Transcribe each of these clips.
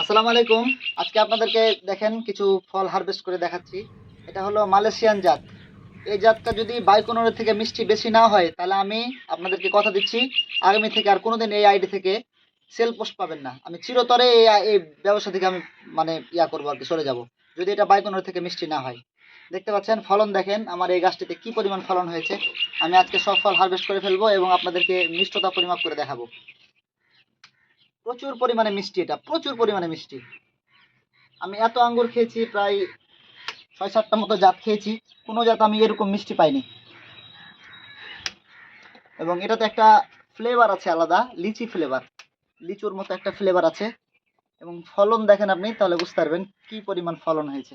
আসসালামু আলাইকুম। আজকে আপনাদেরকে দেখেন কিছু ফল হারভেস্ট করে দেখাচ্ছি। এটা হলো মালয়েশিয়ান জাত। এই জাতটা যদি বাইকোনোরের থেকে মিষ্টি বেশি না হয় তাহলে আমি আপনাদেরকে কথা দিচ্ছি, আগামী থেকে আর কোনোদিন এই আইডি থেকে সেল পোস্ট পাবেন না। আমি চিরতরে এই ব্যবসা থেকে আমি মানে করবো আর কি, সরে যাব যদি এটা বাইকোনোর থেকে মিষ্টি না হয়। দেখতে পাচ্ছেন ফলন, দেখেন আমার এই গাছটিতে কি পরিমাণ ফলন হয়েছে। আমি আজকে সব ফল হারভেস্ট করে ফেলবো এবং আপনাদেরকে মিষ্টতা পরিমাপ করে দেখাবো। প্রচুর পরিমাণে মিষ্টি, এটা প্রচুর পরিমাণে মিষ্টি। আমি এত আঙ্গুর খেয়েছি, প্রায় ৬-৭টা মতো জাত খেয়েছি, কোনো জাত আমি এরকম মিষ্টি পাইনি। এবং এটাতে একটা ফ্লেভার আছে আলাদা, লিচি ফ্লেভার, লিচুর মতো একটা ফ্লেভার আছে। এবং ফলন দেখেন আপনি, তাহলে বুঝতে পারবেন কি পরিমাণ ফলন হয়েছে।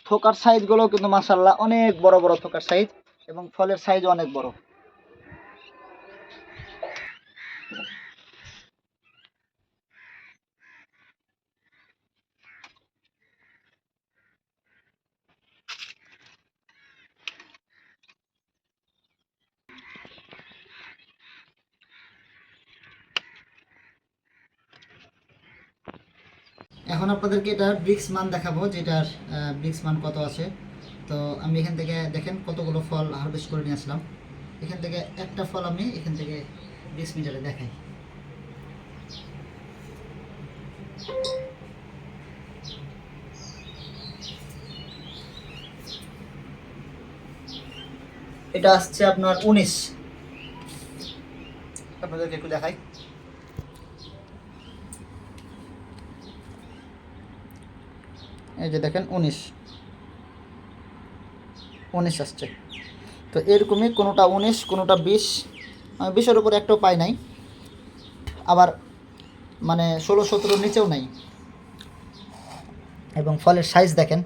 থোকার সাইজ গুলো কিন্তু মাশাআল্লাহ অনেক বড় বড় থোকার সাইজ, এবং ফলের সাইজ অনেক বড়। এখন আপনাদেরকে এটার ব্রিক্স মান দেখাবো, যেটার ব্রিক্স মান কত আছে। তো আমি এখান থেকে দেখেন কতগুলো ফল হারভেস্ট করে নিয়ে আসলাম। এখান থেকে একটা ফল আমি এখান থেকে ব্রিক্স মিটারে দেখাই। এটা আসছে আপনার 19। আপনাদেরকে একটু দেখাই। এই যে দেখেন 19 আসছে। তো এরকমই কোনোটা 19, কোনোটা 20, আমি 20-এর উপরে একটাও পাই নাই, আবার মানে 16-17 নিচেও নাই। এবং ফলের সাইজ দেখেন,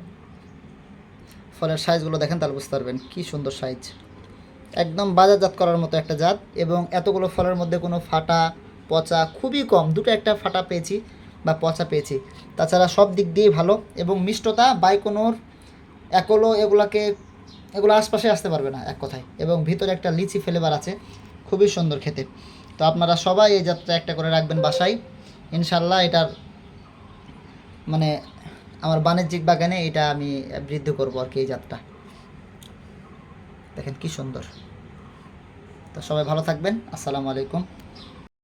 ফলের সাইজগুলো দেখেন, তাহলে বুঝতে পারবেন কী সুন্দর সাইজ। একদম বাজারজাত করার মতো একটা জাত। এবং এতগুলো ফলের মধ্যে কোনো ফাটা পচা খুবই কম, দুটো একটা ফাটা পেয়েছি বা পচা পেয়েছি, তাছাড়া সব দিক দিয়েই ভালো। এবং মিষ্টতা বাইকোনোর, অ্যাকোলো, এগুলো আশপাশে আসতে পারবে না এক কথায়। এবং ভিতরে একটা লিচি ফ্লেভার আছে, খুবই সুন্দর খেতে। তো আপনারা সবাই এই জাতটা একটা করে রাখবেন বাসায়, ইনশাল্লাহ এটার মানে আমার বাণিজ্যিক বাগানে এটা আমি বৃদ্ধি করবো আর কি। এই জাতটা দেখেন কি সুন্দর। তো সবাই ভালো থাকবেন। আসসালামু আলাইকুম।